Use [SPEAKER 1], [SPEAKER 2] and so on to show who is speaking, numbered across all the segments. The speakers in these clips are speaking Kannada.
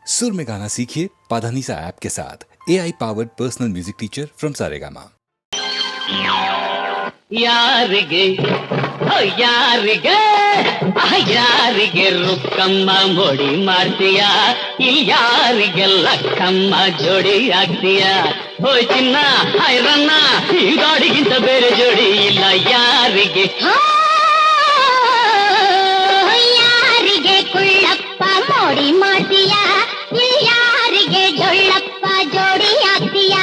[SPEAKER 1] सुर में गाना सीखिए पाधानीसा ऐप के साथ। AI powered personal music teacher from Saregama.
[SPEAKER 2] ಯಾರಿಗೆ ಯಾರಿಗೆ ಯಾರಿಗೆ ರುಕ್ಕಮ್ಮ ಮೋಡಿ ಮಾಡ್ತೀಯ ಯಾರಿಗೆ ಲಕ್ಕಮ್ಮ ಜೋಡಿ ಆಗ್ತೀಯ ಹೋಯ್ ಚಿನ್ನ ಐರನ್ನ ಈ ಗಾಡಿಗಿಂತ ಬೇರೆ ಜೋಡಿ ಇಲ್ಲ ಯಾರಿಗೆ
[SPEAKER 3] ಯಾರಿಗೆ ಕುಳ್ಳಪ್ಪ ಮೋಡಿ ಮಾಡ್ತೀಯ ಯಾರಿಗೆ ಡೊಳ್ಳಪ್ಪ ಜೋಡಿ ಆಗ್ತೀಯ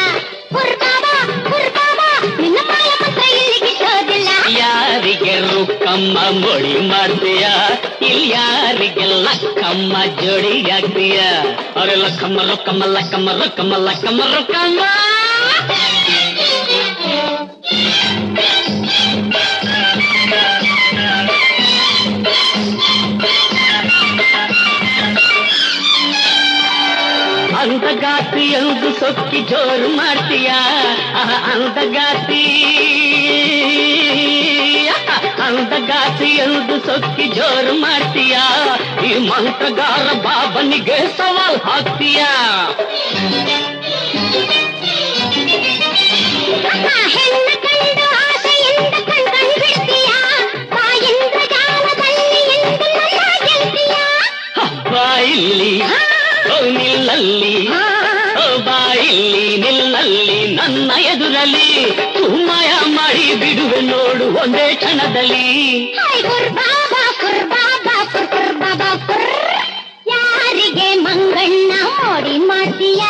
[SPEAKER 2] ಯಾರಿಗೆ ರುಕ್ಕಮ್ಮ ಮೋಡಿ ಮಾಡ್ತೀಯ ಯಾರಿಗೆ ಲಕ್ಕಮ್ಮ ಜೋಡಿ ಆಗ್ತೀಯ ಅರೆ ಲಕ್ಕಮ್ಮ ರೊಕ್ಕಮ್ಮ ಲಕ್ಕಮ್ಮ ರೊಕ್ಕಮ್ಮ ಲಕ್ಕಮ್ಮ ರೊಕ್ಕಮ್ಮ ಅಂದಗಾತಿ ಎಂದು ಸೊಕ್ಕಿ ಜೋರು ಮಾಡ್ತೀಯ ಅಂದಗಾತಿ ಎಂದು ಸೊಕ್ಕಿ ಜೋರು ಮಾಡ್ತೀಯ ಈ ಮಂತ್ರಗಾರ ಬಾಬನಿಗೆ ಸವಾಲ್ ಹಾಕ್ತೀಯ ಬಾಯಿಲ್ಲಿ ನಿಲ್ಲಲ್ಲಿ ಬಾಯಿಲ್ಲಿ ನಿಲ್ಲಲ್ಲಿ ನನ್ನ ಎದುರಲ್ಲಿ ಸುಮ್ಮಯ ಮಾಡಿ ಬಿಡುವೆ ನೋಡು ಒಂದೇ ಕ್ಷಣದಲ್ಲಿ
[SPEAKER 3] ಯಾರಿಗೆ ಮಂಗಣ್ಣ ಮೋಡಿ ಮಾಡ್ತೀಯ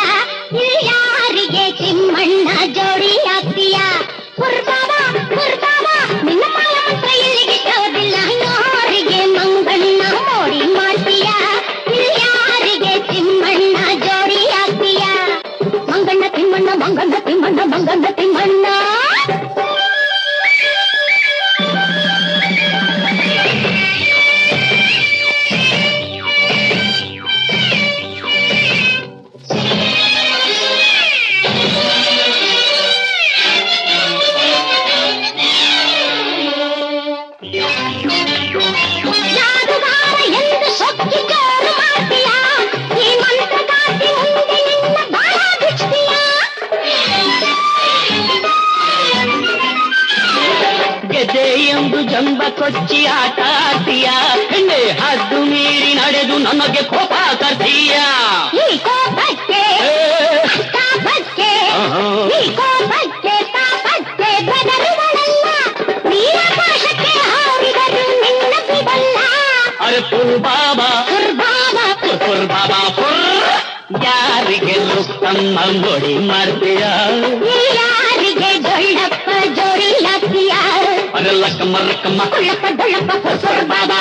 [SPEAKER 3] ಯಾರಿಗೆ ಚಿಮ್ಮಣ್ಣ ಜೋಡಿ ಆಗ್ತೀಯ ನಿನ್ನ ಮಾಯ ಮಂತ್ರ ಇಲ್ಲಿಗೆ ಶೋಧಿಲ್ಲ ಯಾರಿಗೆ ಮಂಗಣ್ಣ ಮೋಡಿ ಮಾಡ್ತೀಯ ಯಾರಿಗೆ ತಿಮ್ಮಣ್ಣ ಜೋಡಿ ಆಗ್ತೀಯ ಮಂಗಣ್ಣ ತಿಮ್ಮಣ್ಣ ಮಂಗಣ್ಣ ತಿಮ್ಮಣ್ಣ ಮಂಗಣ್ಣ ತಿಮ್ಮಣ್ಣ
[SPEAKER 2] ಎಂದು ಜಂಬ ಕೊಚ್ಚಿ ಆಟ ಆಡ್ತೀಯ ಹೆಣ್ಣೆ ಹದ್ದು ಮೀರಿ ನಡೆದು ನನಗೆ ಕೋಪ ತರ್ತೀಯ ಅರೆ ಪುರ್ ಬಾಬಾ ಯಾರಿಗೆ ಲುಕ್ಕಮ್ಮ ಮೋಡಿ ಮಾಡ್ತೀಯ
[SPEAKER 3] ಯಾರಿಗೆ ಡೊಳ್ಳಪ್ಪ ಜೋಡಿ ಆಗ್ತೀಯ
[SPEAKER 2] ಅರೆ ಲಕ್ಕಮ್ಮ ಲಕ್ಕಮ್ಮ
[SPEAKER 3] ಕುಳ್ಳಪ್ಪ ಡೊಳ್ಳಪ್ಪ ಪುರ್ ಬಾಬಾ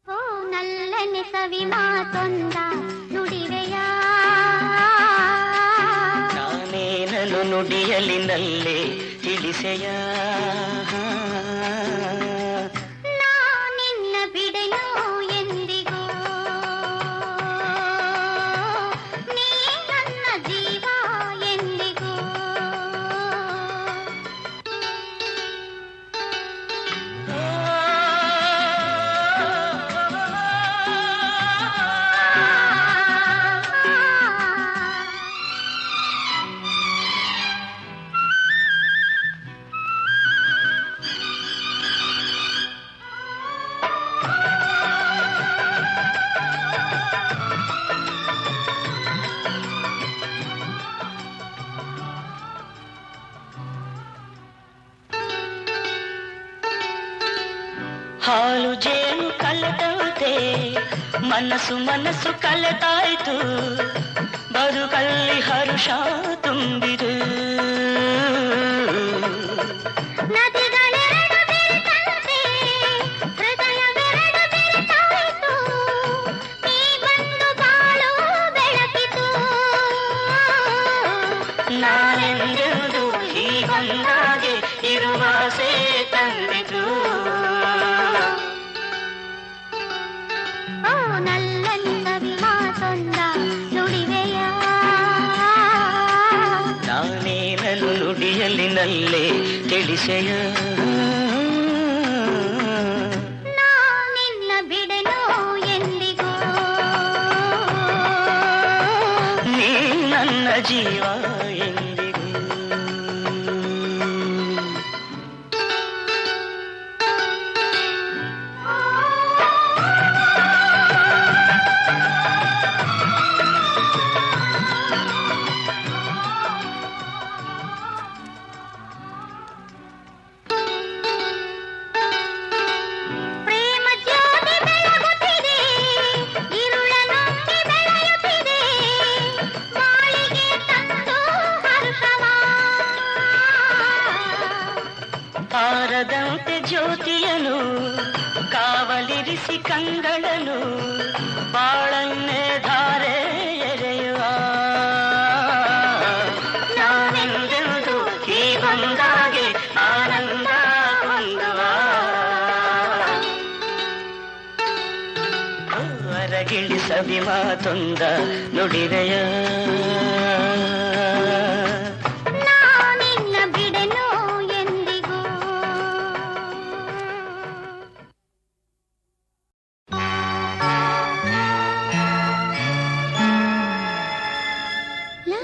[SPEAKER 3] ಓ ನಲ್ಲನೆ ಸವಿ ಮಾತೊಂದ ನುಡಿವೆಯ
[SPEAKER 2] ನಾನೇನನು ನುಡಿಯಲಿನಲ್ಲೇ ತಿಳಿಸೆಯ
[SPEAKER 3] ನಿನ್ನ ಬಿಡೆಯೋ ಎಂದಿಗೂ ನೀ ನನ್ನ ಜೀವ ಎಂದಿಗೂ
[SPEAKER 2] ಹಾಲು ಜೇನು ಕಲೆತಂತೆ ಮನಸ್ಸು ಮನಸ್ಸು ಕಲೆತಾಯ್ತು ಬದುಕಲ್ಲಿ ಹರುಷ ತುಂಬಿದು
[SPEAKER 3] ನದಿಗಳೆರಡು ಬೆರೆತಂತೆ ಹೃದಯವೆರಡು ಬೆರೆತಾಯಿತು ನೀ ಬಂದು ಬಾಳು ಬೆಳಕಿತು
[SPEAKER 2] ನಾನೆಂದೆಂದು ಹೀಗೊಂದಾಗೆ ಇರುವ ಸೇ ತಂದಿತು
[SPEAKER 3] ಓ ನಲ್ಲನೆ ಸವಿ ಮಾತೊಂದ ನುಡಿವೆಯ
[SPEAKER 2] ನಾನೇನನು ನುಡಿಯಲಿನಲ್ಲೇ ತಿಳಿಸೆಯ ಜೀವ ಎಂದಿಗೂ.
[SPEAKER 3] ಪ್ರೇಮ ಜ್ಯೋತಿ ಬೆಳಗುತ್ತಿದೆ, ಇರುಳ ನುಂಗಿ ಬೆಳೆಯುತ್ತಿದೆ, ಬಾಳಿಗೆ ತಂದು ಹರ್ಷವ.
[SPEAKER 2] ಆರದಂತೆ ಜ್ಯೋತಿಯನು ಕಾವಲಿರಿಸಿ ಕಂಗಳನು ಬಾಳನ್ನೇ ಧಾರೆ ಎರೆಯುವ. ನಾನೆಂದೆಂದು ಈ ಬಂದಾಗೆ ಆನಂದ ಹೊಂದುವ. ಹೊರಗಿಳಿಸವಿ ಮಾತೊಂದ ನುಡಿರೆಯ.
[SPEAKER 3] ನಾನಿನ್ನ ಬಿಡೆನು ಎಂದಿಗೂ. ಲಾ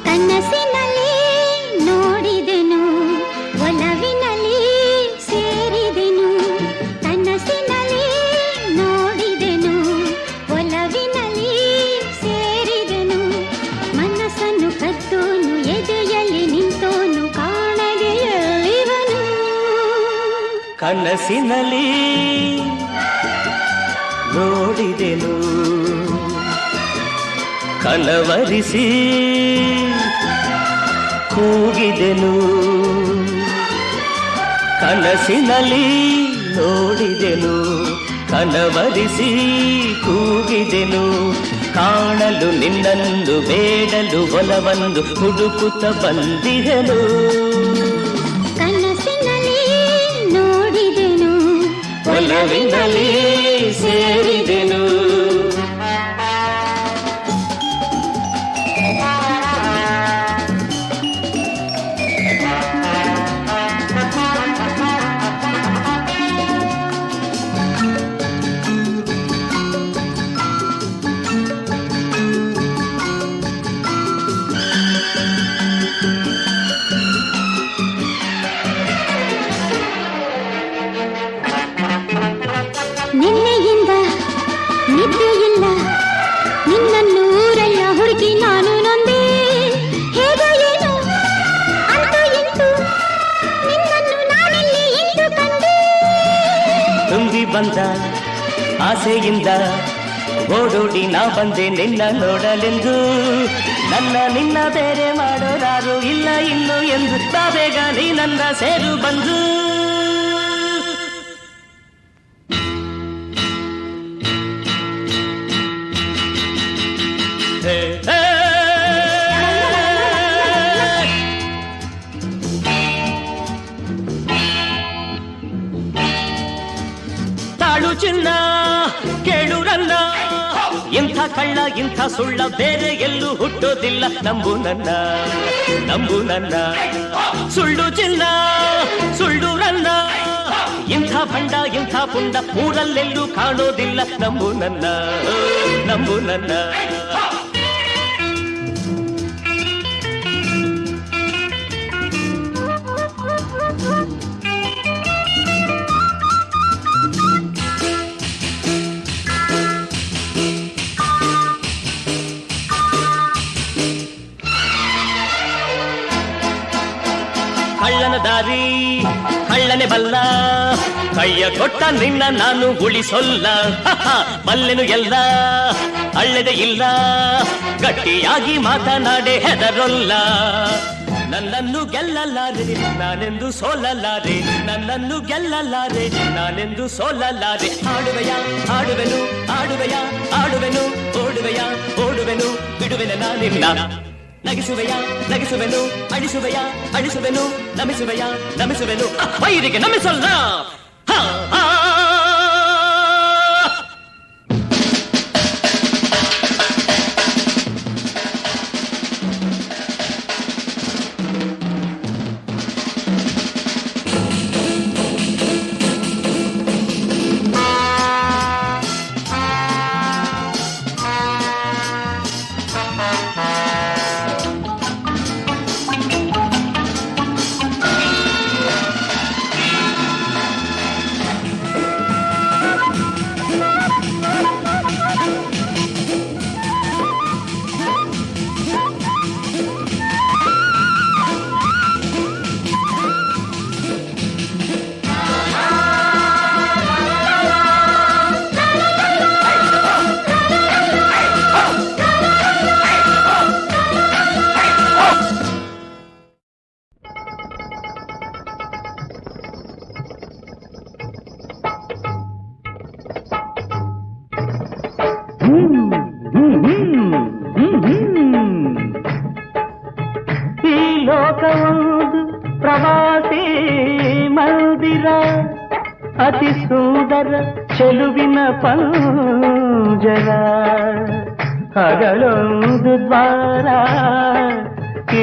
[SPEAKER 3] ಕನಸಿನಲ್ಲಿ ನೋಡಿದೆನು, ಒಲವಿನಲ್ಲಿ ಸೇರಿದೆನು. ಕನಸಿನಲ್ಲಿ ನೋಡಿದೆನು, ಒಲವಿನಲ್ಲಿ ಸೇರಿದೆನು. ಮನಸ್ಸನ್ನು ಕದ್ದೋನು, ಎದೆಯಲ್ಲಿ ನಿಂತೋನು, ಕಾಣದೆ ಎಲ್ಲಿವನು.
[SPEAKER 2] ಕನಸಿನಲ್ಲಿ ನೋಡಿದೆನು, ಕನವರಿಸಿ ಕೂಗಿದೆನು. ಕನಸಿನಲ್ಲಿ ನೋಡಿದೆನು, ಕನವರಿಸಿ ಕೂಗಿದೆನು. ಕಾಣಲು ನಿನ್ನನ್ನು ಬೇಡಲು ಒಲವನ್ನು ಹುಡುಕುತ್ತ ಬಂದಿದೆನು.
[SPEAKER 3] ಕನಸಿನಲ್ಲಿ ನೋಡಿದೆನು,
[SPEAKER 2] ಒಲವಿನಲ್ಲಿ ಸೇರಿದೆನು.
[SPEAKER 3] ನಿನ್ನೆಯಿಂದ ನಿದ್ದೆಯಿಲ್ಲ, ನಿನ್ನನ್ನು ಊರೆಲ್ಲ ಹುಡುಕಿ ನಾನು ನೊಂದೆ. ಹೇಗೋ ಏನು ಅಂತೂ ಇಂತೂ ನಿನ್ನನ್ನು ನಾನೆಲ್ಲಿ ಇಂದು ಕಂಡೆ.
[SPEAKER 2] ತುಂಬಿ ಬಂದ ಆಸೆಯಿಂದ ಓಡೋಡಿ ನಾ ಬಂದೆ ನಿನ್ನ ನೋಡಲೆಂದು. ನನ್ನ ನಿನ್ನ ಬೇರೆ ಮಾಡೋರಾರು ಇಲ್ಲ ಇನ್ನು ಎಂದು ಬೇಗ ನೀ ನನ್ನ ಸೇರು ಬಂದು. ಹೇ, ಹೇ. ತಾಳು ಚಿನ್ನ ಕೇಳು ನನ್ನ, ಇಂಥ ಕಳ್ಳ ಇಂಥ ಸುಳ್ಳ ಬೇರೆ ಎಲ್ಲೂ ಹುಟ್ಟೋದಿಲ್ಲ. ನಂಬು ನನ್ನ, ನಂಬು ನನ್ನ. ಸುಳ್ಳು ಚಿನ್ನ ಸುಳ್ಳು ನನ್ನ, ಇಂಥ ಭಂಡ ಇಂಥ ಪುಂಡ ಊರಲ್ಲೆಲ್ಲೂ ಕಾಣೋದಿಲ್ಲ. ನಂಬು ನನ್ನ, ನಂಬು ನನ್ನ. ಕಳ್ಳನ ದಾರಿ ಕಳ್ಳನೆ ಬಲ್ಲ, ಕೈಯ ಕೊಟ್ಟ ನಿನ್ನ ನಾನು ಉಳಿಸೊಲ್ಲ. ಬಲ್ಲೆನು ಎಲ್ಲ ಅಳ್ಳೆದೆ ಇಲ್ಲ, ಗಟ್ಟಿಯಾಗಿ ಮಾತನಾಡೆ ಹೆದರೊಲ್ಲ.
[SPEAKER 4] ನನ್ನನ್ನು ಗೆಲ್ಲಲಾರೆ ನಾನೆಂದು ಸೋಲಲಾರೆ, ನನ್ನನ್ನು ಗೆಲ್ಲಲಾರೆ ನಾನೆಂದು ಸೋಲಲಾರೆ. ಆಡುವೆಯ ಆಡುವೆನು ಆಡುವೆಯ ಆಡುವೆನು, ಓಡುವೆಯ ಓಡುವೆನು ಬಿಡುವೆನ ನಾನಿನ್ನ. ನಗಿಸುವೆಯ ನಗಿಸುವೆನು ಅಳಿಸುವೆಯ ಅಳಿಸುವೆನು, ನಮಿಸುವೆಯ ನಮಿಸುವೆನು ವೈರಿಗೆ ನಮಿಸಲ್ಲ.
[SPEAKER 2] ಈ ಲೋಕವೊಂದು ಪ್ರವಾಸಿ ಮಂದಿರ, ಅತಿ ಸುಂದರ ಚೆಲುವಿನ ಪಂಜರ. ಹಗಲೊಂದು ದ್ವಾರ,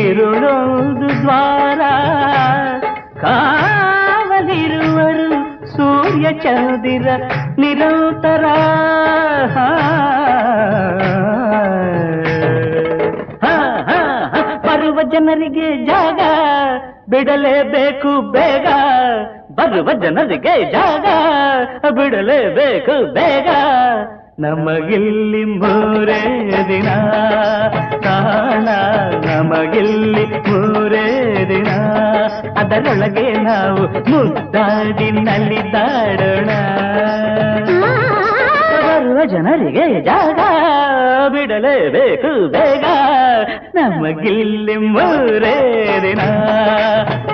[SPEAKER 2] ഇരുಳೊಂದು ದ್ವಾರ, ಕಾವಲಿರುವರು ಸೂರ್ಯ ಚಂದಿರ ನಿರಂತರ. ಬರುವ ಜನರಿಗೆ ಜಾಗ ಬಿಡಲೇಬೇಕು ಬೇಗ, ಬರುವ ಜನರಿಗೆ ಜಾಗ ಬಿಡಲೇಬೇಕು ಬೇಗ. ನಮಗಿಲ್ಲಿ ಮೂರೇ ದಿನ ಕಾಣ, ನಮಗಿಲ್ಲಿ ಮೂರೇ ದಿನ, ಅದರೊಳಗೆ ನಾವು ಮುದ್ದಾಡಿ ನಲಿದಾಡೋಣ. ಬರುವ ಜನರಿಗೆ ಜಾಗ ಬಿಡಲೇಬೇಕು ಬೇಗ, ನಮಗಿಲ್ಲಿ ಮೂರೇ ದಿನ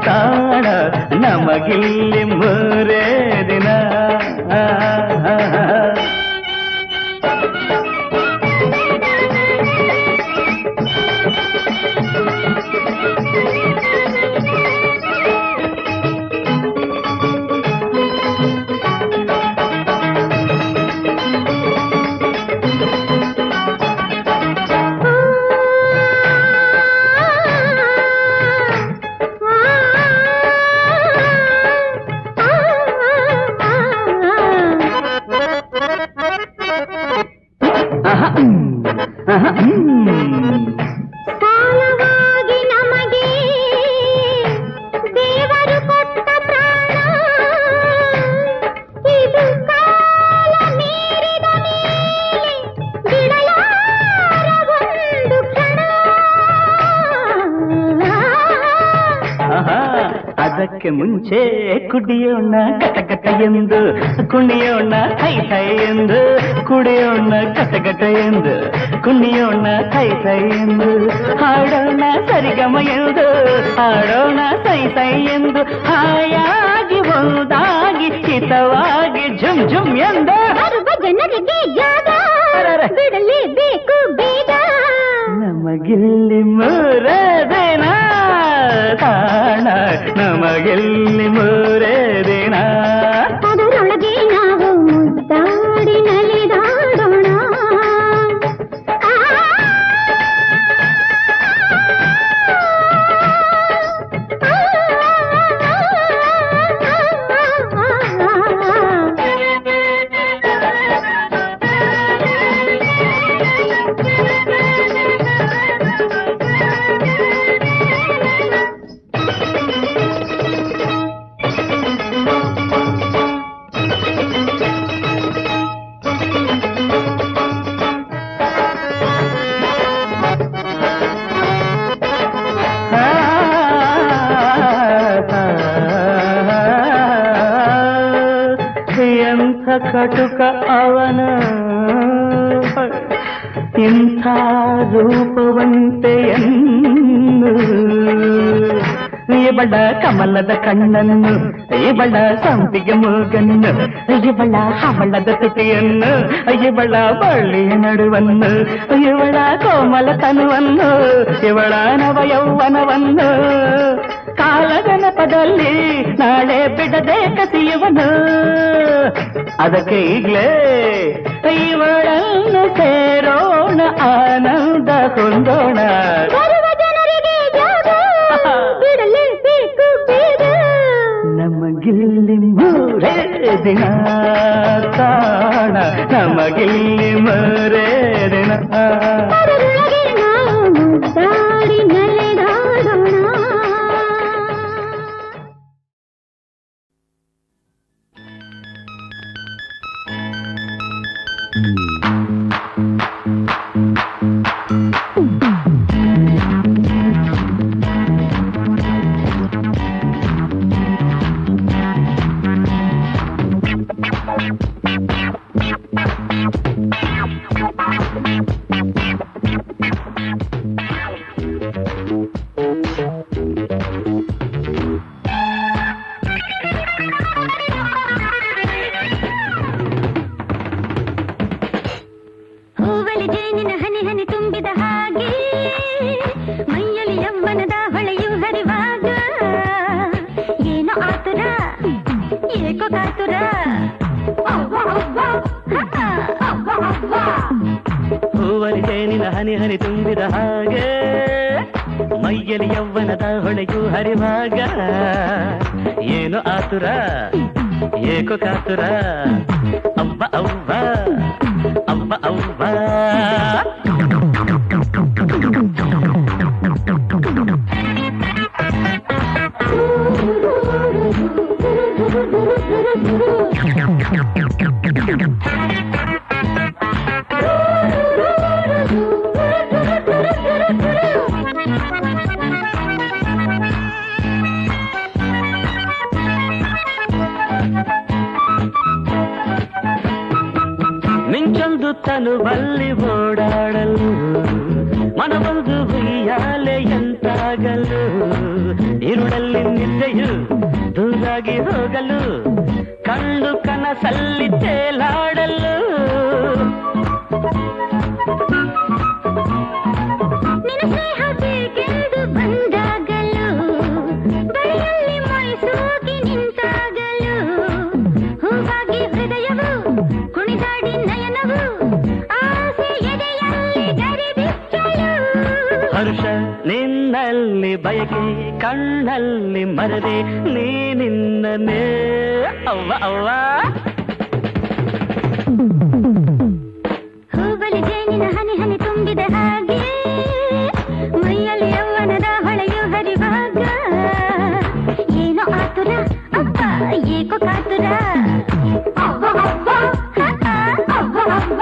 [SPEAKER 2] ಕಾಣ, ನಮಗಿಲ್ಲಿ ಮೂರೇ ದಿನ.
[SPEAKER 3] ಸಾಲವಾಗಿ ನಮಗೆ ದೇವರು ಕೊಟ್ಟ ಪ್ರಾಣ, ಇದು ಕಾಲ ಮೀರಿದ ಮೇಲೆ ಬಿಡಲಾರ ಒಂದು ಕ್ಷಣ.
[SPEAKER 2] ಅದಕ್ಕೆ ಮುಂಚೆ ಕುಡಿಯೋಣ ಕಟಕಟ ಎಂದು, ಕುಣಿಯೋಣ ಕೈ ಕೈ ಎಂದು, ಕುಡಿಯೋಣ ಕಟಕಟ ಎಂದು, ಕುಣಿಯೋಣ ಕೈ ಕೈ ಎಂದು, ಹಾಡೋಣ ಸರಿಗಮ ಎಂದು, ಹಾಡೋಣ ಸೈ ಸೈ ಎಂದು, ಹಾಯಾಗಿ ಒಂದಾಗಿ ಹಿತವಾಗಿ ಝುಮ್ ಝುಮ್ ಎಂದು.
[SPEAKER 3] ಬರುವ ಜನರಿಗೆ ಜಾಗ ಬಿಡಲೇಬೇಕು ಬೇಗ,
[SPEAKER 2] ನಮಗಿಲ್ಲಿ ಮೂರೇ ದಿನ ಕಾಣ, ನಮಗಿಲ್ಲಿ ಮೂರೇ ದಿನ,
[SPEAKER 3] ಅದರೊಳಗೆ ನಾವು ಮುದ್ದಾಡಿ ನಲಿದಾಡೋಣ.
[SPEAKER 2] ಎಂಥ ಕಟುಕ ಅವನ ಇಂಥ ರೂಪವಂತೆಯನ್ನು ಇವಳ ಕಮಲದ ಕಣ್ಣನ್ನು, ಇವಳ ಸಂಪಿಗೆ ಮೂಗನ್ನು, ಇವಳ ಹವಳದ ತುಟಿಯನ್ನು, ಇವಳ ಬಳ್ಳಿಯ ನಡುವನ್ನು, ಇವಳ ಕೋಮಲ ತನುವನ್ನು, ಇವಳ ನವ ಯೌವನವನ್ನು ಕಾಲಗಣಪದಲ್ಲಿ ನಾಳೆ ಬಿಡದೆ ಕಸಿಯುವನು. ಅದಕ್ಕೆ ಈಗಲೇ ಇವಳನ್ನು ಸೇರೋಣ, ಆನಂದ ಕೊಂಡೋಣ.
[SPEAKER 3] ಬರುವ ಜನರಿಗೆ ಜಾಗ ಬಿಡಲೇಬೇಕು ಬೇಗ.
[SPEAKER 2] ನಮಗಿಲ್ಲಿ ಮೂರೇ ದಿನ ತಾಣ, ನಮಗಿಲ್ಲಿ ಮೂರೇ ದಿನ.
[SPEAKER 3] ಅದರೊಳಗೆ ನಾವು ಮುದ್ದಾಡಿ ನಲಿದಾಡೋಣ. ಹೂವಲಿ ಜೇನಿನ ಹನಿ ಹನಿ ತುಂಬಿದ ಹಾಗೆ ಮೈಯಲ್ಲಿ ಯವ್ವನದ ಹೊಳೆಯು ಹರಿವಾಗ ಏನೋ ಆತುರ ಏಕೋ ಕಾತುರ.
[SPEAKER 2] ಹೂವಲಿ ಜೇನಿನ ಹನಿ ಹನಿ ತುಂಬಿದ ಹಾಗೆ ಮೈಯಲ್ಲಿ ಯವ್ವನದ ಹೊಳೆಯು ಹರಿವಾಗ ಏನು ಆತುರ ಏಕೋ ಕಾತುರ. ಅವ್ವ ಅವ್ವ ಅವ್ವ ಅವ್ವ. ಮಿಂಚೊಂದು ತನು ಬಲ್ಲಿ ಓಡಾಡಲು, ಮನವೊಂದು ಉಯ್ಯಾಲೆಯಂತಾಗಲು, ಇರುಳಲ್ಲಿ ನಿದ್ದೆಯು ದೂರಾಗಿ ಹೋಗಲು, ಕಂಡು ಕನಸಲ್ಲಿ ತೇಲಾಡಲು.
[SPEAKER 3] ನಿನ್ನ ಸ್ನೇಹ ಬೇಕೆಂದು ಬಂದಾಗಲು, ಬಳಿಯಲ್ಲಿ ಮೈಸೂಗಿ ನಿಂತಾಗಲು, ಹೂವಾಗಿ ಹೃದಯವು ಕುಣಿದಾಡಿ ನಯನವು ಆಸೆ ಎದೆಯಲ್ಲಿ ಗರಿಬಿಚ್ಚಲು.
[SPEAKER 2] ಹರ್ಷ ನಿನ್ನಲ್ಲಿ ಬಯಕೆ ಕಣ್ಣಲ್ಲಿ ಮರದೆ ನೀನಿನ್ನನೇ. ಅವ್ವ ಅವ್ವ.
[SPEAKER 3] ಹೂವಲಿ ಜೇನಿನ ಹನಿ ಹನಿ ತುಂಬಿದ ಹಾಗೆ ಮೈಯಲ್ಲಿ ಯವ್ವನದ ಹೊಳೆಯು ಹರಿವಾಗ ಏನೋ ಆತುರ ಅಪ್ಪ ಏಕೋ ಕಾತುರ. ಅವ್ವ ಅವ್ವ ಅವ್ವ ಅವ್ವ.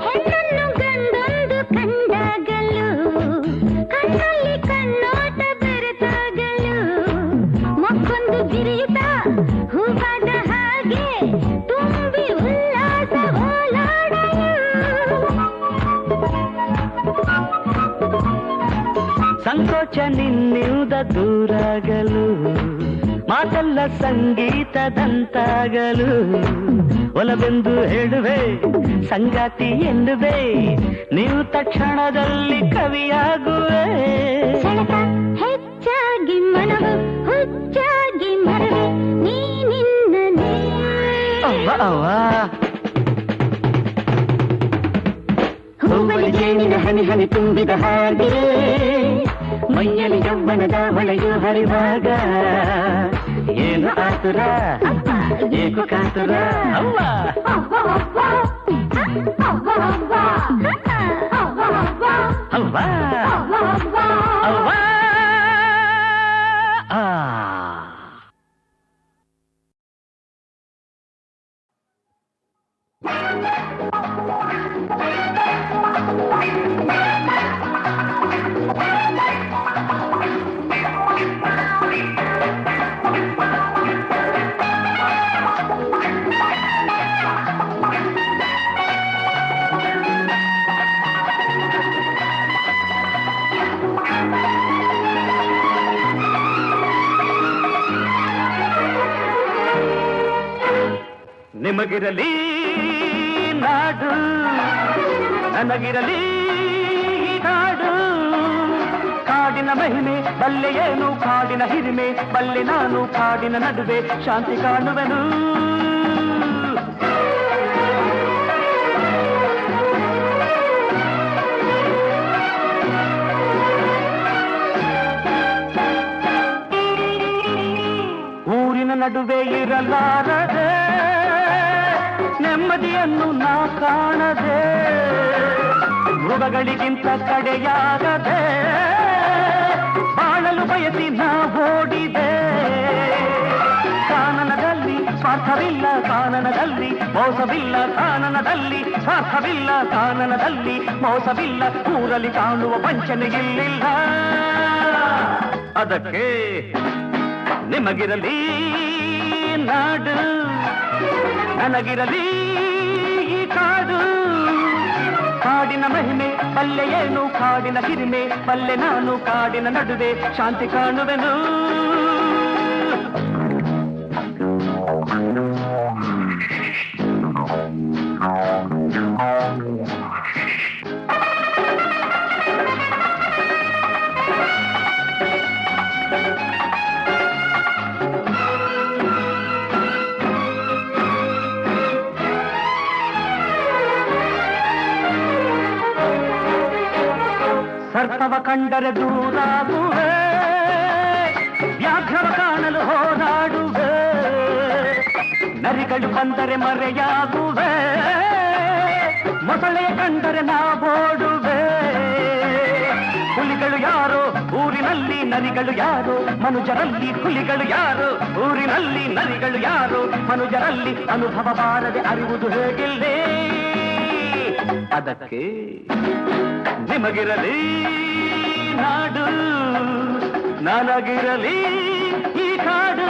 [SPEAKER 3] ಹೆಣ್ಣನ್ನು ಗಂಡೊಂದು ಕಂಡಾಗಲು, ಕಣ್ಣಲ್ಲಿ ಕಣ್ಣೋಟ ಬೆರೆತಾಗಲು, ಮಕ್ಕೊಂದು ಬಿರಿಯುತ್ತ ಹೂವಾದ ಹಾಗೆ ತುಂಬಿ ಉಲ್ಲಾಸ ಓಲಾಡಲು.
[SPEAKER 2] ಸಂಕೋಚ ನಿನ್ನಿಂದ ದೂರಾಗಲು, ಮಾತೆಲ್ಲ ಸಂಗೀತದಂತಾಗಲು, ಒಲವೆಂದು ಹೇಳುವೆ ಸಂಗಾತಿ ಎನ್ನುವೆ, ನೀವು ತಕ್ಷಣದಲ್ಲಿ ಕವಿಯಾಗುವೆ.
[SPEAKER 3] ಸೆಳೆತ ಹೆಚ್ಚಾಗಿ ಮನವು ಹುಚ್ಚಾಗಿ ಮರವೆ ನೀನಿನ್ನನೇ.
[SPEAKER 2] ಅವ್ವ ಅವ್ವ.
[SPEAKER 3] ಹೂವಲಿ ಜೇನಿನ ಹನಿ ಹನಿ ತುಂಬಿದ ಹಾಗೆ
[SPEAKER 2] ಮೈಯಲ್ಲಿ ಯವ್ವನದ ಹೊಳೆಯು ಹರಿವಾಗ ಏನು ಆತುರ ಏಕೋ ಕಾತುರ. ಅವ್ವ
[SPEAKER 3] ಅವ್ವ ಅವ್ವ ಅವ್ವ ಅವ್ವ.
[SPEAKER 2] ಅವ್ವಾ
[SPEAKER 3] ಅವ್ವ ಅವ್ವ
[SPEAKER 2] ಅವ್ವಾ ಆ. ನಿಮಗಿರಲಿ ನಾಡು ನನಗಿರಲಿ ನಾಡು ಕಾಡಿನ ಮಹಿಮೆ ಬಲ್ಲೆಯೇನು ಕಾಡಿನ ಹಿರಿಮೆ ಬಲ್ಲೆ ನಾನು ಕಾಡಿನ ನಡುವೆ ಶಾಂತಿ ಕಾಣುವೆನು ಊರಿನ ನಡುವೆ ಇರಲಾರದೆ ನೆಮ್ಮದಿಯನ್ನು ನಾ ಕಾಣದೆ ಮೃಗಗಳಿಗಿಂತ ಕಡೆಯಾಗದೆ ಬಾಳಲು ಬಯಸಿ ನಾ ಓಡಿದೆ ಕಾನನದಲ್ಲಿ ಸ್ವಾರ್ಥವಿಲ್ಲ ಕಾನನದಲ್ಲಿ ಮೋಸವಿಲ್ಲ ಕಾನನದಲ್ಲಿ ಸ್ವಾರ್ಥವಿಲ್ಲ ಕಾನನದಲ್ಲಿ ಮೋಸವಿಲ್ಲ ಊರಲ್ಲಿ ಕಾಣುವ ವಂಚನೆಯಿಲ್ಲ ಅದಕ್ಕೆ ನಿಮಗಿರಲಿ ನಾಡು ನನಗಿರಲಿ ಈ ಕಾಡು ಕಾಡಿನ ಮಹಿಮೆ ಬಲ್ಲೆಯೇನು ಕಾಡಿನ ಹಿರಿಮೆ ಬಲ್ಲೆ ನಾನು ಕಾಡಿನ ನಡುವೆ ಶಾಂತಿ ಕಾಣುವೆನು ಸರ್ಪವ ಕಂಡರೆ ದೂರಾಗುವೆ ವ್ಯಾಘ್ರವ ಕಾಣಲು ಹೋರಾಡುವೆ ನರಿಗಳು ಬಂದರೆ ಮರೆಯಾಗುವೆ ಮೊಸಳೆ ಕಂಡರೆ ನಾಬೋಡುವೆ ಹುಲಿಗಳು ಯಾರೋ ಊರಿನಲ್ಲಿ ನರಿಗಳು ಯಾರೋ ಮನುಜರಲ್ಲಿ ಹುಲಿಗಳು ಯಾರೋ ಊರಿನಲ್ಲಿ ನರಿಗಳು ಯಾರೋ ಮನುಜರಲ್ಲಿ ಅನುಭವ ಬಾರದೆ ಅರಿವುದು ಹೇಗಿಲ್ಲೇ ಅದಕ್ಕೆ ನಿಮಗಿರಲಿ ನಾಡು ನನಗಿರಲಿ ಈ ಕಾಡು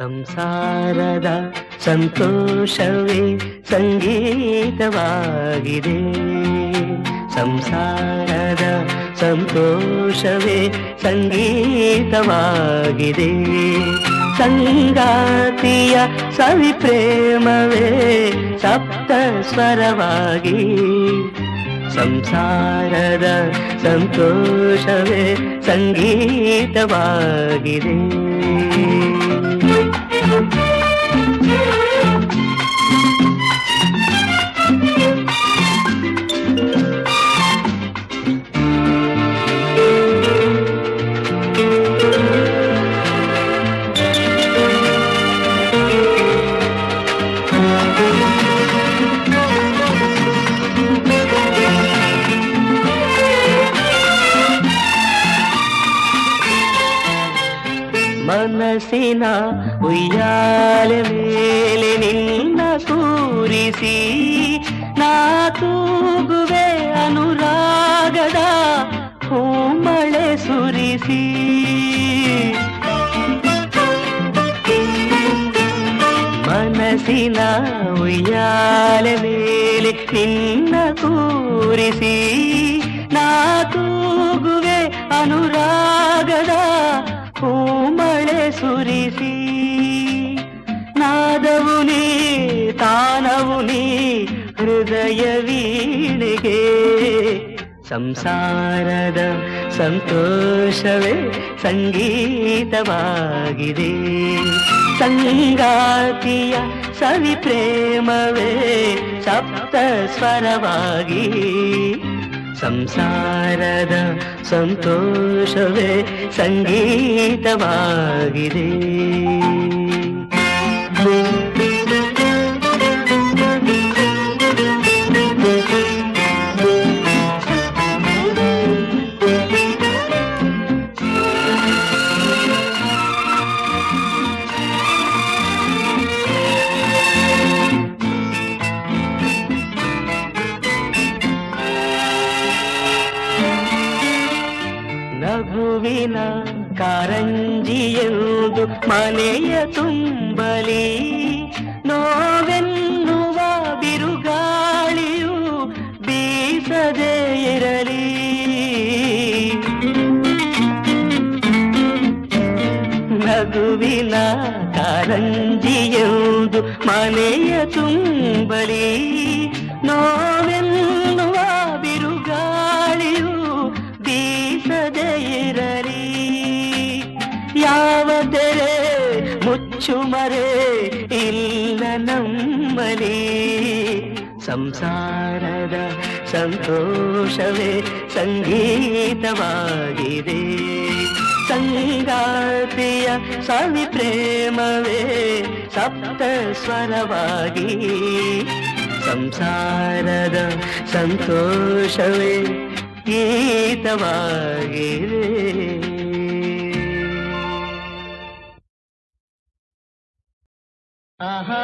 [SPEAKER 2] ಸಂಸಾರದ ಸಂತೋಷವೇ ಸಂಗೀತವಾಗಿದೆ ಸಂಸಾರದ ಸಂತೋಷವೇ ಸಂಗೀತವಾಗಿದೆ ಸಂಗಾತಿಯ ಸವಿ ಪ್ರೇಮವೇ ಸಪ್ತ ಸ್ವರವಾಗಿ ಸಂಸಾರದ ಸಂತೋಷವೇ ಸಂಗೀತವಾಗಿದೆ ಮನಸ್ಸಿನ ಉಯ್ಯಾಲೆ ಮೇಲೆ ನಿನ್ನ ಕೂರಿಸಿ ನಾ ತೂಗುವೆ ಅನುರಾಗದ ಹೂಮಳೆ ಸುರಿಸಿ ಮನಸ್ಸಿನ ಉಯ್ಯಾಲೆ ಮೇಲೆ ನಿನ್ನ ಕೂರಿಸಿ ನಾ ತೂಗುವೆ ಅನುರಾಗದ ಹೂಮಳೆ ಸುರಿಸಿ ನಾ
[SPEAKER 4] ತಾಳವು ನೀ ತಾನವು ನೀ ಹೃದಯ ವೀಣೆಗೆ ಸಂಸಾರದ ಸಂತೋಷವೇ ಸಂಗೀತವಾಗಿದೆ ಸಂಗಾತಿಯ ಸವಿ ಪ್ರೇಮವೇ ಸಪ್ತ ಸ್ವರವಾಗಿ ಸಂಸಾರದ ಸಂತೋಷವೇ ಸಂಗೀತವಾಗಿದೆ ನಗುವಿನ ಕಾರಂಜಿಯೆಂದು ಮನೆಯ ತುಂಬಲಿ ನೋವೆನ್ನುವ ಬಿರುಗಾಳಿಯು ಬೀಸದೇ ಇರಲಿ ನಗುವಿನ ಕಾರಂಜಿಯೆಂದು ಮನೆಯ ತುಂಬಲಿ ನೋವೆನ್ನುವ ಬಿರುಗಾಳಿಯು ಬೀಸದೇ ಇರಲಿ ಯಾವ ತೆರೆ ಮುಚ್ಚುಮರೆ ಇಲ್ಲ ನಮ್ಮಲಿ ಸಂಸಾರದ ಸಂತೋಷವೇ ಸಂಗೀತವಾಗಿದೆ ಸಂಗಾತಿಯ ಸವಿ ಪ್ರೇಮವೇ ಸಪ್ತ ಸ್ವರವಾಗಿ ಸಂಸಾರದ ಸಂತೋಷವೇ ಗೀತವಾಗಿದೆ ಆಹಾ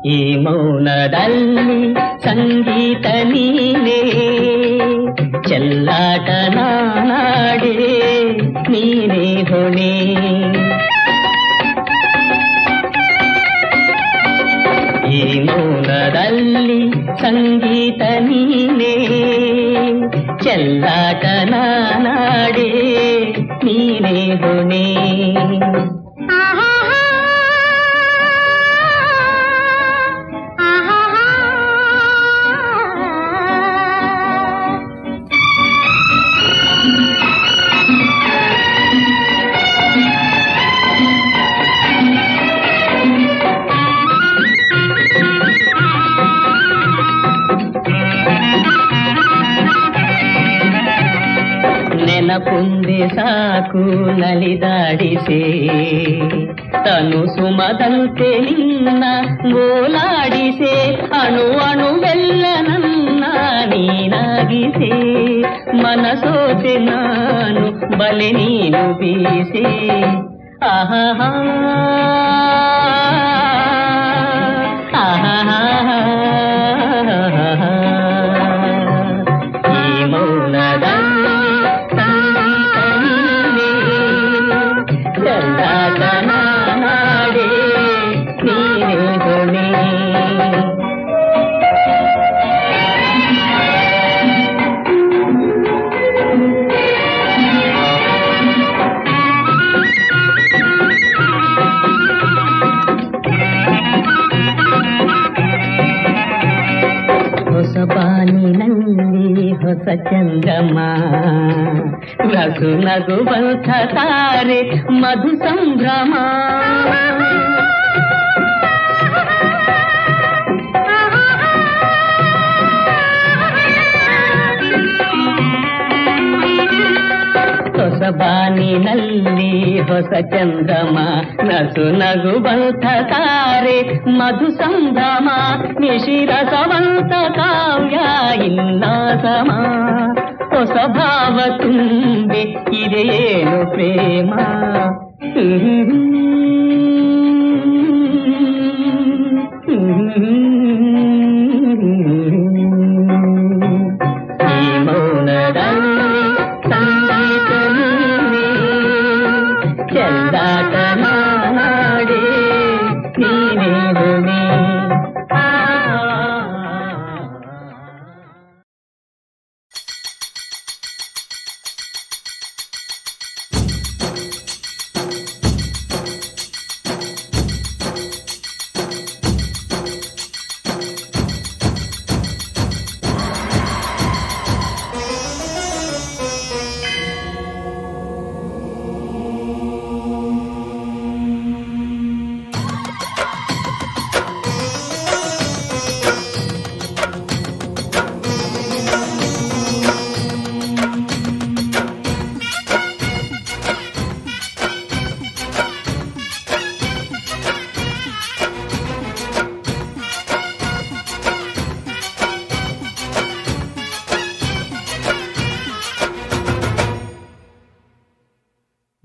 [SPEAKER 4] ಈ ಮೌನದಲ್ಲಿ ಸಂಗೀತ ನೀನೇ ಚೆಲ್ಲಾಟ ನಾಡೆ ನೀನೇ ಹೊಣೆ ಈ ಮೌನದಲ್ಲಿ ಸಂಗೀತ ನೀನೇ ಚೆಲ್ಲಾಟ ನಾಡೆ ನೀನೇ ಹೊಣೆ ನೆನಪುಂದೆ ಸಾಕು ನಲಿದಾಡಿಸೆ ತನು ಸುಮದಂತೆ ನಿನ್ನ ಗೋಲಾಡಿಸೆ ಅಣು ಅಣುವೆಲ್ಲ ನನ್ನ ನೀನಾಗಿಸೆ ಮನಸೋತೆ ನಾನು ಬಲೆ ನೀನು ಬೀಸೆ ಆಹಾ ಆಹಾ ಈ ಮೌನದ ಬಾನಿನಲ್ಲಿ ಹೊಸ ಚಂದ್ರಮ ರಸು ನಗುವಂಥ ತಾರೆ ಮಧು ಸಂಭ್ರಮ ಹೊಸ ಬಾನಿನಲ್ಲಿ ಹೊಸ ಚಂದ್ರಮ ನಸು ನಗುವಂಥ ತಾರೆ ಮಧು ಸಂಭ್ರಮ ನಿಶಿರಸವಂತ ಕಾವ್ಯ ಇನ್ನಾಸಮ ಹೊಸ ಭಾವ ತುಂಬಿ ಇದೆಯೇನು ಪ್ರೇಮ ಈ ಮೌನದಲ್ಲಿ ಸಂಗೀತ ನೀನೇ ಚೆಲ್ಲಾಟ ನಾಡಿ ನೀನೇನು ನೀ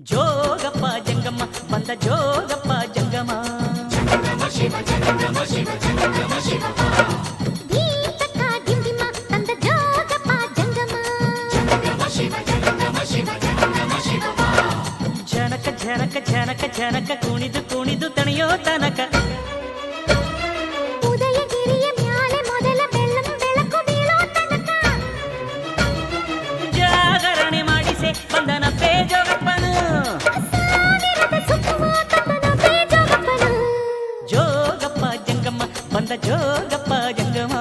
[SPEAKER 5] ಜೋಗಪ್ಪ ಜಂಗಮ್ಮ ಬಂದ ಜೋಗಪ್ಪ ಜಂಗಮ
[SPEAKER 3] ದೀಪಕ ದಿಂಡಿಮ ತಂದ ಜೋಗಪ್ಪ ಜಂಗಮ
[SPEAKER 5] ಜನಕ ಜನಕ ಜನಕ ಜನಕ ಕುಣಿದು ಕುಣಿದು ತಣಿಯೋ ತನಕ
[SPEAKER 3] ಉದಯಗಿರಿಯ ಮ್ಯಾಲೆ ಮೊದಲ ಬೆಳ್ಳಂ ಬೆಳಕು ಬೀಳೋ ತನಕ
[SPEAKER 5] ಜಾಗರಣೆ ಮಾಡಿಸೆ ಬಂದನ ಪೇ ಜೋಗಪ್ಪನು
[SPEAKER 3] ಸಾವಿರದ ಸುತ್ತುವ ತಂದನ ಬೇ ಜೋಗಪ್ಪನು
[SPEAKER 5] ಜೋಗಪ್ಪ ಜಂಗಮ್ಮ ಬಂದ ಜೋಗಪ್ಪ ಜಂಗಮ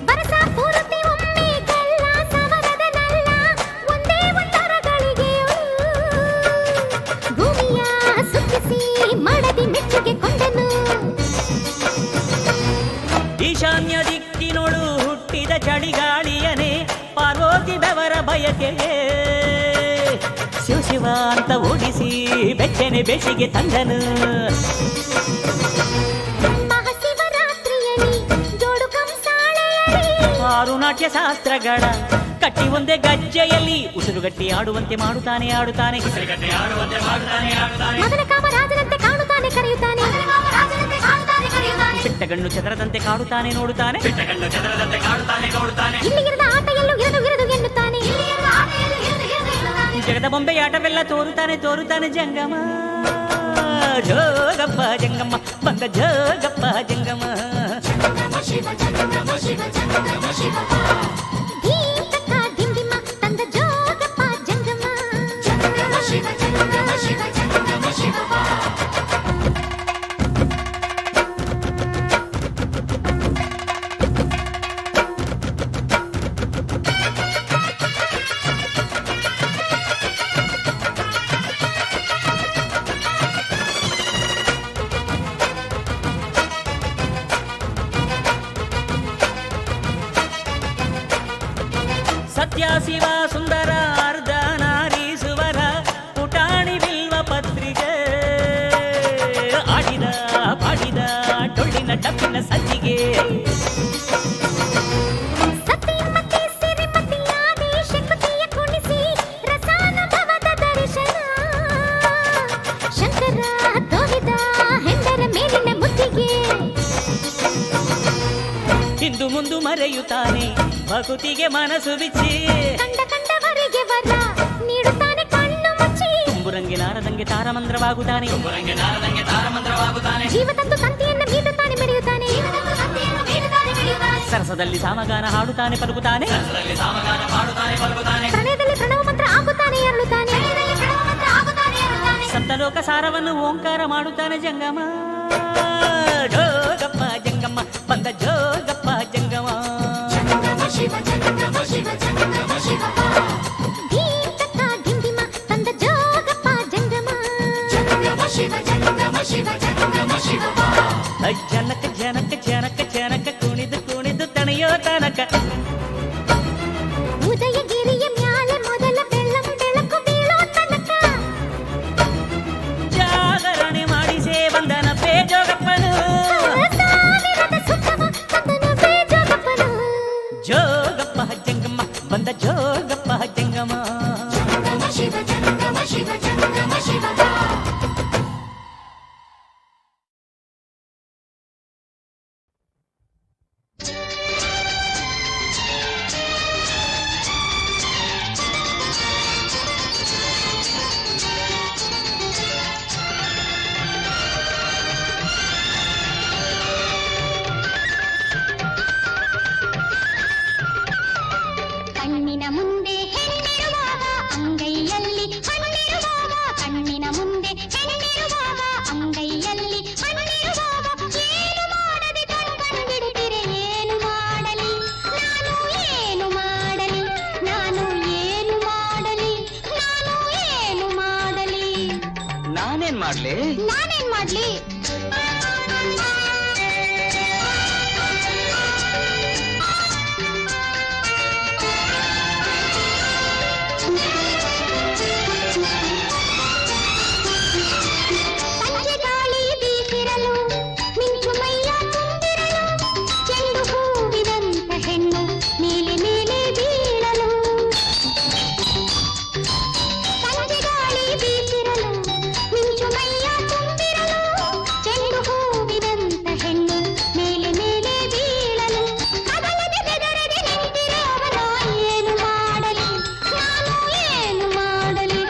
[SPEAKER 3] ಬರಸ ಪೂರ್ತಿ ಒಮ್ಮೆ ಕಲ್ಲ ಸವರದ ನಲ್ಲ ಒಂದೇ ಒಂದರಗಳಿಗೆ ಭೂಮಿಯ ಸುತ್ತಿಸಿ ಮಾಡದಿ ಮೆಚ್ಚುಗೆ ಕೊಂಡನು
[SPEAKER 5] ಈಶಾನ್ಯ ದಿಕ್ಕಿನೊಳು ಹುಟ್ಟಿದ ಚಳಿಗಾಳಿಯನೇ ಪಾರ್ವತಿ ಬೆವರ ಬಯಕೆಗೆ ಶಿವ ಶಿವ ಅಂತ ಓಡಿಸಿ ಬೆಚ್ಚನೆ ಬೆಸಿಗೆ ತಂದನು
[SPEAKER 3] ಮಹಾಶಿವರಾತ್ರಿಯಲ್ಲಿ ಜೋಡು ಕಂಸಾಳೆಯಲ್ಲಿ
[SPEAKER 5] ಆರು ನಾಟ್ಯ ಶಾಸ್ತ್ರಗಳ ಕಟ್ಟಿ ಒಂದೇ ಗಜ್ಜೆಯಲ್ಲಿ ಉಸಿರುಗಟ್ಟಿ ಆಡುವಂತೆ ಮಾಡುತ್ತಾನೆ ಆಡುತ್ತಾನೆ
[SPEAKER 3] ಮದನ ಕಾಮರಾಜನಂತೆ ಕಾಣುತ್ತಾನೆ ಕರೆಯುತ್ತಾನೆ
[SPEAKER 5] ಚಿಟ್ಟಗಣ್ಣು ಚದರದಂತೆ ಕಾಡುತ್ತಾನೆ ನೋಡುತ್ತಾನೆ
[SPEAKER 3] ಇಲ್ಲಿಗಿರದ ಆಟ ಎಲ್ಲೂ ಇರದು ಇರದು ಎನ್ನುತ್ತಾನೆ
[SPEAKER 5] ಜಗದ ಬೊಂಬೆಯಾಟವೆಲ್ಲ ತೋರುತ್ತಾನೆ ತೋರುತ್ತಾನೆ ಜಂಗಮ ಜೋಗಪ್ಪ ಜಂಗಮ್ಮ ಬಂದ ಜೋಗಪ್ಪ ಜಂಗಮ
[SPEAKER 3] ದೀಪಕ ದಿಂಡಿಮ ತಂದ ಜೋಗಪ್ಪ ಜಂಗಮ
[SPEAKER 5] ಸತ್ಯ ಶಿವ ಸುಂದರ ಅರ್ಧ ನಾರೀಸುವರ ಪುಟಾಣಿ ಬಿಲ್ವ ಪತ್ರಿಕೆ ಆಡಿದ ಪಾಡಿದ ಟೊಳ್ಳಿನ ಡಬ್ಬಿನ ಸಜ್ಜಿಗೆ
[SPEAKER 3] ಸತಿಮತಿ ಸಿರಿಮತಿಯಾದಿ ಶಕುತಿಯ ಕುಣಿಸಿ ರಸಾನುಭವದ ದರ್ಶನ ಶಂಕರ ತೋರಿದ ಹೆಂಡರ ಮೇಲಿನ ಮುತ್ತಿಗೆ
[SPEAKER 5] ಹಿಂದು ಮುಂದು ಮರೆಯುತ್ತಾನೆ ಭಕುತಿಗೆ ಮನಸ್ಸು ಬಿಚ್ಚಿ
[SPEAKER 3] ಕಂಡ ಕಂಡವರಿಗೆ ವರ ನೀಡುತ್ತಾನೆ ಕಣ್ಣು ಮುಚ್ಚಿ
[SPEAKER 5] ತುಂಬುರಂಗೆ ನಾರದಂಗೆ ತಾರಮಂದ್ರವಾಗುತ್ತಾನೆ
[SPEAKER 3] ಜೀವ ತಂದು ತಂತಿಯನ್ನು ಮೀಟುತ್ತಾನೆ ಮೆರೆಯುತ್ತಾನೆ
[SPEAKER 5] ಸರಸದಲ್ಲಿ ಸಾಮಗಾನ ಹಾಡುತ್ತಾನೆ ಪಲುಕುತ್ತಾನೆ
[SPEAKER 3] ಪ್ರಣಯದಲ್ಲಿ ಪ್ರಣವ ಮಂತ್ರ ಆಗುತ್ತಾನೆ ಅರಳುತ್ತಾನೆ
[SPEAKER 5] ಸಪ್ತಲೋಕ ಸಾರವನ್ನು ಓಂಕಾರ ಮಾಡುತ್ತಾನೆ ಜಂಗಮ ಜೋಗಪ್ಪ ಜಂಗಮ್ಮ ಬಂದ ಜೋಗಪ್ಪ ಜಂಗಮ
[SPEAKER 3] ದೀಪಕ ದಿಂಡಿಮ ತಂದ ಜೋಗಪ್ಪ ಜಂಗಮ
[SPEAKER 5] ಜನಕ ಜನಕ ಜನಕ ಜನಕ ಕುಣಿದು ಕುಣಿದು ತಣಿಯೋ ತನಕ
[SPEAKER 3] ಉದಯಗಿರಿಯ ಮ್ಯಾಲೆ ಮೊದಲ ಬೆಳ್ಳಂ ಬೆಳಕು ಬೀಳೋ ತನಕ
[SPEAKER 5] ಜಾಗರಣೆ ಮಾಡಿಸೇ ಬಂದನ ಪೇ ಜೋಗಪ್ಪನು
[SPEAKER 3] ಸಾವಿರದ ಸುತ್ತವ ತಂದನ ಬೇ ಜೋಗಪ್ಪನು
[SPEAKER 6] ಮಾಡ್ಲಿ?
[SPEAKER 3] ನಾನೇನ್ ಮಾಡ್ಲಿ? ಸಂಜೆ ಗಾಳಿ ಬೀಸಿರಲು ಮಿಂಚು ಮೈಯ ತುಂಬಿರಲು ಚೆಂಡು ಹೂವಿನಂತ ಹೆಣ್ಣು ಮೇಲೆ ಮೇಲೆ ಬೀಳಲು ಸಂಜೆ ಗಾಳಿ ಬೀಸಿರಲು ಮಿಂಚು ಮೈಯ ತುಂಬಿರಲು ಚೆಂಡು ಹೂವಿನಂತ ಹೆಣ್ಣು ಮೇಲೆ ಮೇಲೆ ಬೀಳಲು ಕದಲದೆ ಬೆದರದೆ ನಿಂತಿರೆ ಅವನ ಏನು ಮಾಡಲಿ ನಾನು ಏನು ಮಾಡಲಿ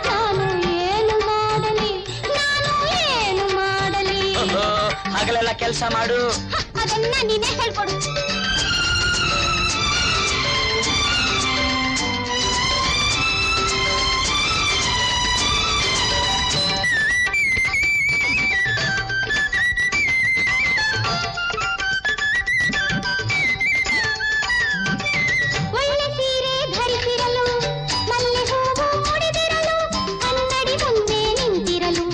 [SPEAKER 3] ನಾನು ಏನು ಮಾಡಲಿ ನಾನು ಏನು ಮಾಡಲಿ
[SPEAKER 6] ಹಗಲೆಲ್ಲ ಕೆಲಸ ಮಾಡು.
[SPEAKER 3] ಅದನ್ನ ನೀನೇ ಹೇಳ್ಕೊಡು. ಒಳ್ಳೆ ಸೀರೆ ಧರಿಸಿರಲು ಮಲ್ಲೆ ಹೂವು ಮುಡಿದಿರಲು ಕನ್ನಡಿ ಮುಂದೆ ನಿಂತಿರಲು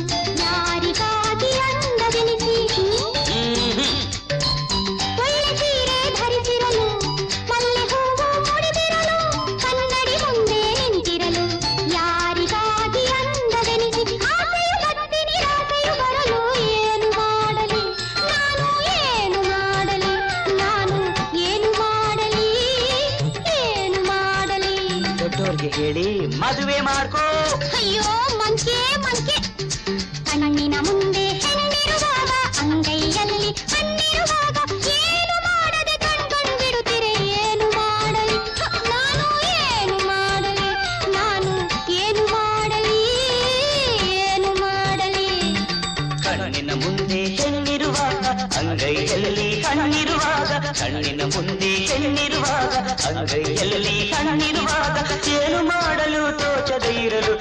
[SPEAKER 3] ಯಾರಿಗಾಗಿ ಅಂದವೆನಿಸಿ ಒಳ್ಳೆ ಸೀರೆ ಧರಿಸಿರಲು ಮಲ್ಲೆ ಹೂವು ಮುಡಿದಿರಲು ಕನ್ನಡಿ ಮುಂದೆ ನಿಂತಿರಲು ಯಾರಿಗಾಗಿ ಅಂದವೆನಿಸಿ ಆಸೆಯು ಬತ್ತಿ ನಿರಾಸೆಯು ಬರಲು ಏನು ಮಾಡಲಿ ನಾನು ಏನು ಮಾಡಲಿ ನಾನು ಏನು ಮಾಡಲಿ ಏನು ಮಾಡಲಿ
[SPEAKER 6] ದೊಡ್ಡೋರ್ಗೆ ಹೇಳಿ ಮದುವೆ ಮಾಡ್ಕೋ.
[SPEAKER 3] ಅಯ್ಯೋ ಮಂಕೆ ಮಂಕೆ ಕಣ್ಣಿನ ಮುಂದೆ ಹೆಣ್ಣಿರುವಾಗ ಅಂಗೈಯಲ್ಲಿ ಹಣ್ಣಿರುವಾಗ ಏನು ಮಾಡದೆ ಕಣ್ಕೊಂಡ್ಬಿಡುತ್ತೀರೆ ಏನು ಮಾಡಲಿ ನಾನು ಏನು ಮಾಡಲಿ ನಾನು ಏನು ಮಾಡಲಿ ಏನು ಮಾಡಲಿ
[SPEAKER 6] ಕಣ್ಣಿನ ಮುಂದೆ ಹೆಣ್ಣಿರುವಾಗ ಅಂಗೈಯಲ್ಲಿ ಹಣ್ಣಿರುವಾಗ ಕಣ್ಣಿನ ಮುಂದೆ ಹೆಣ್ಣಿರುವಾಗ ಅಂಗೈಯಲ್ಲಿ ಹಣ್ಣಿರುವಾಗ ಏನು ಮಾಡಲು ತೋಚದೆ ಇರಲು